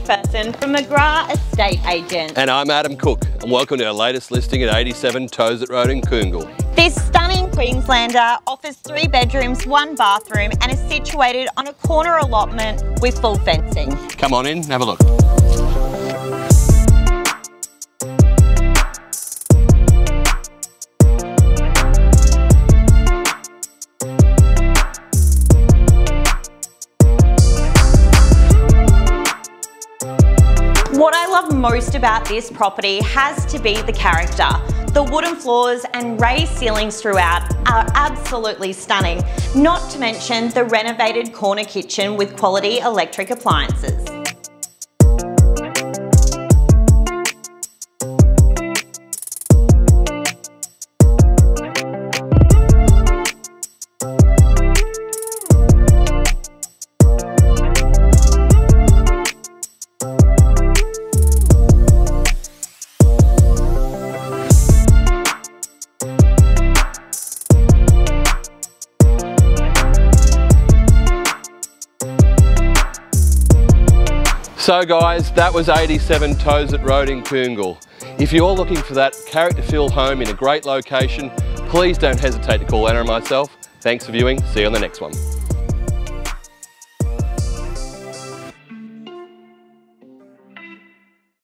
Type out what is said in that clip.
McPherson from McGrath Estate Agent. And I'm Adam Cook, and welcome to our latest listing at 87 Thozet Road in Koongal. This stunning Queenslander offers 3 bedrooms, 1 bathroom and is situated on a corner allotment with full fencing. Come on in, have a look. What I love most about this property has to be the character. The wooden floors and raised ceilings throughout are absolutely stunning, not to mention the renovated corner kitchen with quality electric appliances. So guys, that was 87 Thozet Road in Koongal. If you're looking for that character-filled home in a great location, please don't hesitate to call Anna and myself. Thanks for viewing, see you on the next one.